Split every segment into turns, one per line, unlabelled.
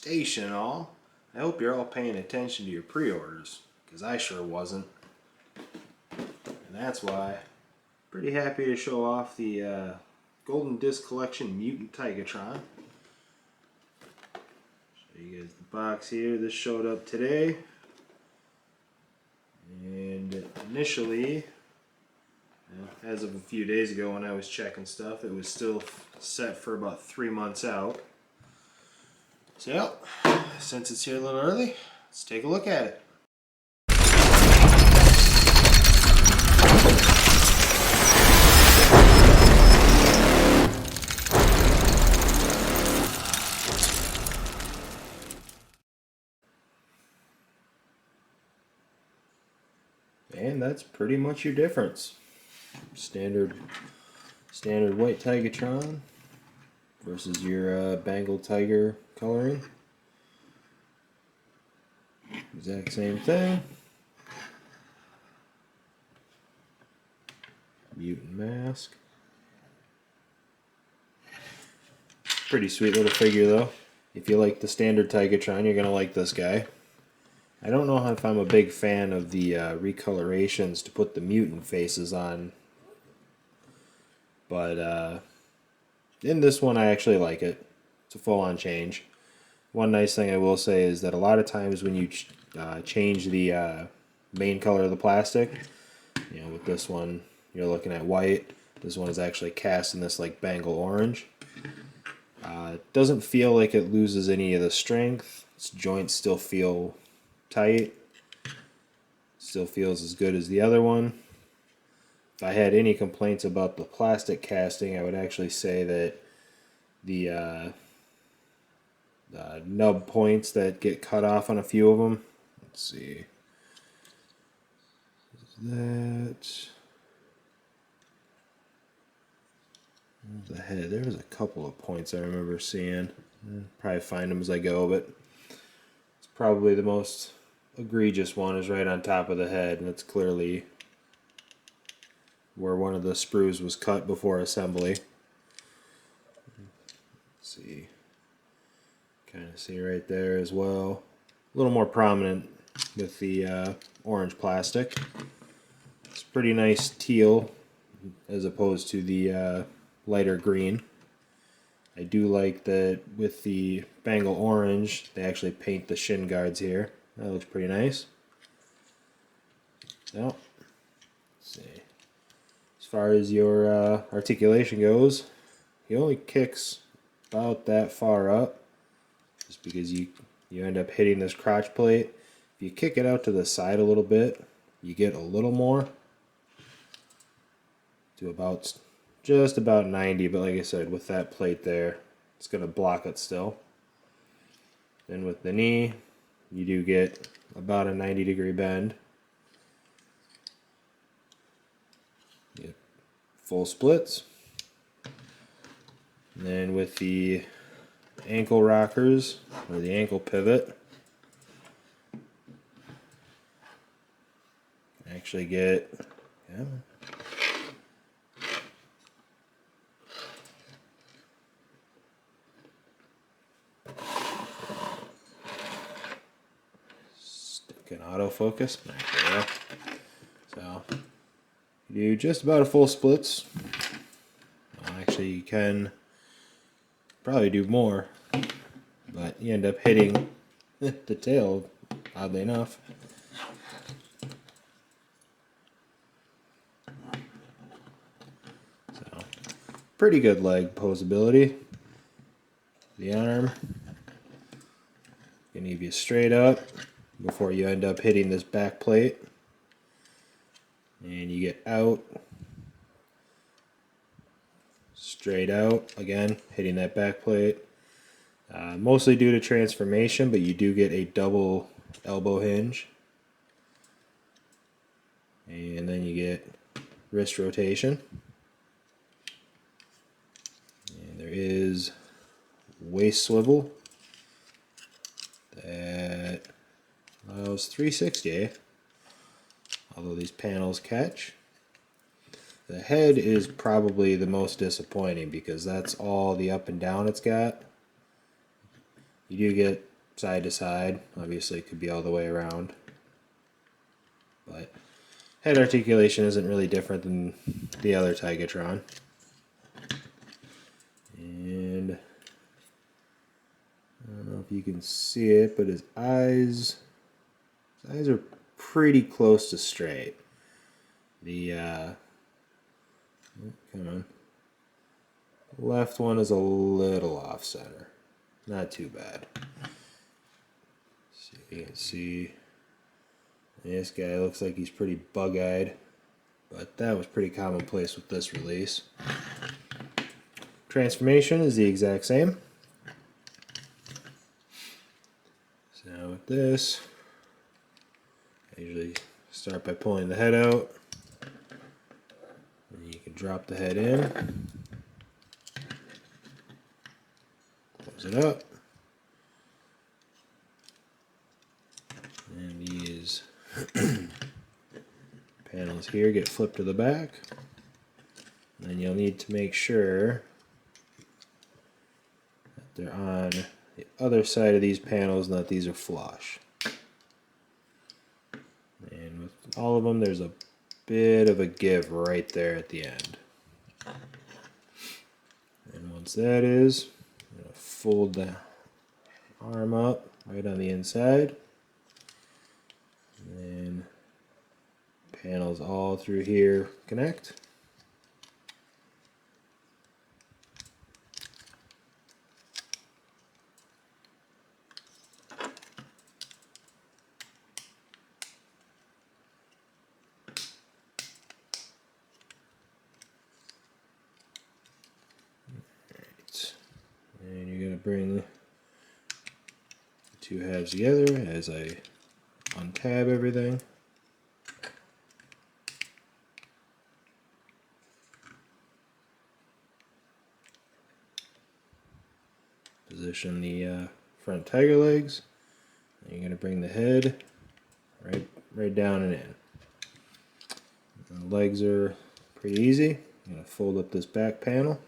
station and all. I hope you're all paying attention to your pre-orders, because I sure wasn't. And that's why I'm pretty happy to show off the Golden Disc Collection Mutant Tigatron. Show you guys the box here. This showed up today. And initially, as of a few days ago when I was checking stuff, it was still set for about 3 months out. So, since it's here a little early, let's take a look at it. And that's pretty much your difference. Standard white Tigatron versus your Bengal Tiger coloring. Exact same thing. Mutant mask. Pretty sweet little figure though. If you like the standard Tigatron, you're gonna like this guy. I don't know if I'm a big fan of the recolorations to put the mutant faces on, but in this one I actually like it. It's a full-on change. One nice thing I will say is that a lot of times when you change the main color of the plastic, you know, with this one you're looking at white. This one is actually cast in this like Bengal orange. It doesn't feel like it loses any of the strength. Its joints still feel tight. Still feels as good as the other one. If I had any complaints about the plastic casting, I would actually say that the nub points that get cut off on a few of them. Let's see. That. The head. There was a couple of points I remember seeing. I'll probably find them as I go, but it's probably the most egregious one is right on top of the head, and it's clearly where one of the sprues was cut before assembly. Let's see. Kind of see right there as well. A little more prominent with the orange plastic. It's pretty nice teal as opposed to the lighter green. I do like that with the Bengal orange, they actually paint the shin guards here. That looks pretty nice. Now, let's see. As far as your articulation goes, he only kicks about that far up, just because you end up hitting this crotch plate. If you kick it out to the side a little bit, you get a little more, to about just about 90, but like I said, with that plate there, it's going to block it still. Then with the knee, you do get about a 90-degree bend. Get full splits. And then with the ankle rockers, or the ankle pivot, actually get, yeah, stick an autofocus back there. So you do just about a full splits. Well, actually, you can probably do more, but you end up hitting the tail, oddly enough. So, pretty good leg posability. The arm can leave you straight up before you end up hitting this back plate. And you get out, straight out, again, hitting that back plate. Mostly due to transformation, but you do get a double elbow hinge. And then you get wrist rotation. And there is waist swivel that allows 360, although these panels catch. The head is probably the most disappointing because that's all the up and down it's got. You do get side to side. Obviously it could be all the way around. But head articulation isn't really different than the other Tigatron. And I don't know if you can see it, but his eyes are pretty close to straight. The come on. Left one is a little off center. Not too bad. So you can see this guy looks like he's pretty bug-eyed, but that was pretty commonplace with this release. Transformation is the exact same. So now with this, I usually start by pulling the head out. And you can drop the head in. Close it up. And these panels here get flipped to the back. And then you'll need to make sure that they're on the other side of these panels and that these are flush. And with all of them, there's a bit of a give right there at the end. And once that is, I'm going to fold the arm up right on the inside. And then panels all through here connect. And you're going to bring the two halves together as I untab everything. Position the front tiger legs. And you're going to bring the head right down and in. And the legs are pretty easy. I'm going to fold up this back panel.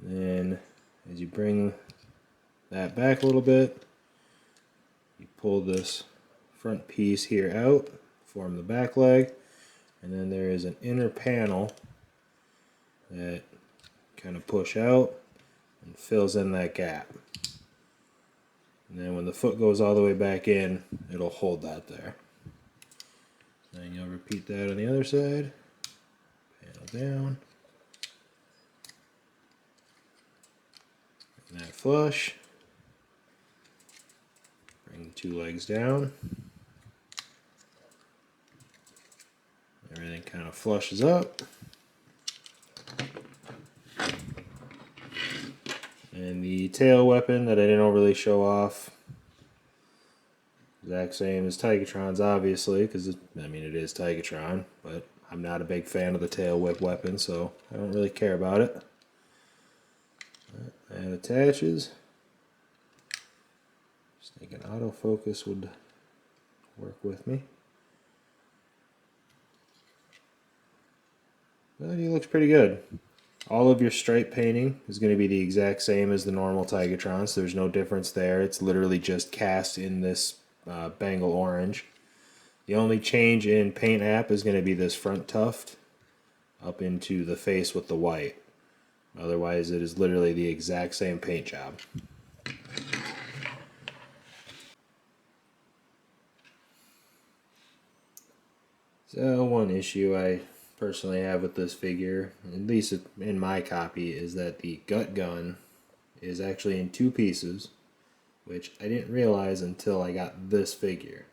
Then as you bring that back a little bit, you pull this front piece here out, form the back leg, and then there is an inner panel that kind of push out and fills in that gap. And then when the foot goes all the way back in, it'll hold that there. Then you'll repeat that on the other side. Panel down. And that flush. Bring the two legs down. Everything kind of flushes up. And the tail weapon that I didn't overly show off, exact same as Tigatron's, obviously, because it is Tigatron, but I'm not a big fan of the tail whip weapon, so I don't really care about it. That attaches. Just thinking autofocus would work with me. But he looks pretty good. All of your stripe painting is going to be the exact same as the normal Tigatron, so there's no difference there. It's literally just cast in this Bengal orange. The only change in paint app is going to be this front tuft up into the face with the white. Otherwise, it is literally the exact same paint job. So one issue I personally have with this figure, at least in my copy, is that the gut gun is actually in two pieces, which I didn't realize until I got this figure.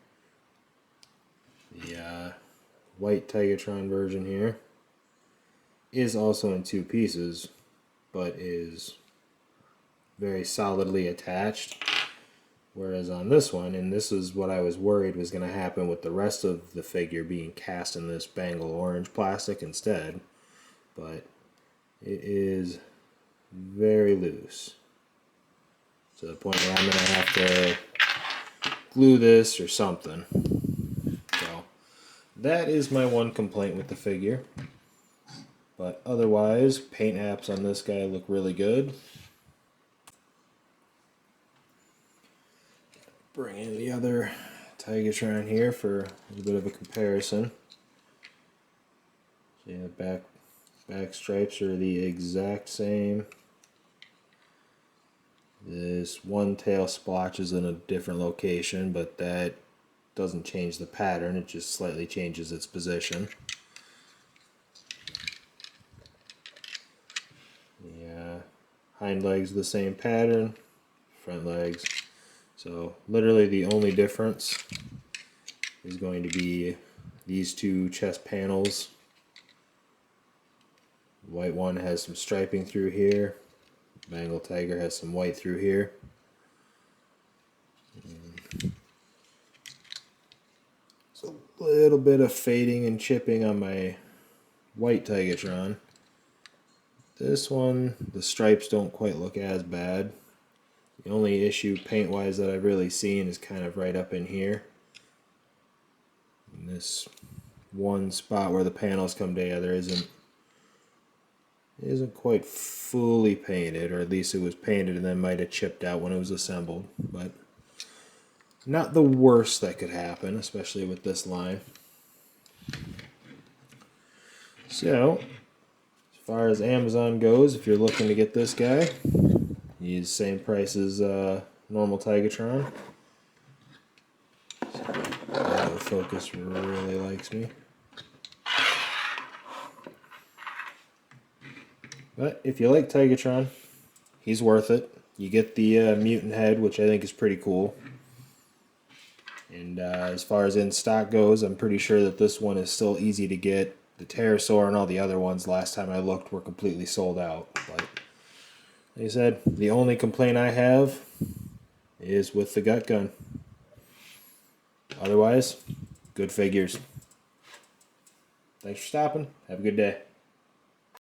The white Tigatron version here is also in two pieces, but is very solidly attached. Whereas on this one, and this is what I was worried was going to happen with the rest of the figure being cast in this Bengal orange plastic instead, but it is very loose. To the point where I'm going to have to glue this or something. So that is my one complaint with the figure. But otherwise, paint apps on this guy look really good. bring in the other Tigatron here for a little bit of a comparison. So yeah, back stripes are the exact same. This one tail splotch is in a different location, but that doesn't change the pattern, it just slightly changes its position. The hind legs are the same pattern, front legs. So literally the only difference is going to be these two chest panels. The white one has some striping through here. Bengal Tiger has some white through here. It's a little bit of fading and chipping on my white Tigatron. This one, the stripes don't quite look as bad. The only issue paint-wise that I've really seen is kind of right up in here. And this one spot where the panels come together isn't quite fully painted, or at least it was painted and then might have chipped out when it was assembled, but not the worst that could happen, especially with this line. So, as far as Amazon goes, if you're looking to get this guy, he's the same price as normal Tigatron. So, focus really likes me. But if you like Tigatron, he's worth it. You get the Mutant head, which I think is pretty cool. And as far as in stock goes, I'm pretty sure that this one is still easy to get. The Pterosaur and all the other ones, last time I looked, were completely sold out. But like I said, the only complaint I have is with the gut gun. Otherwise, good figures. Thanks for stopping. Have a good day.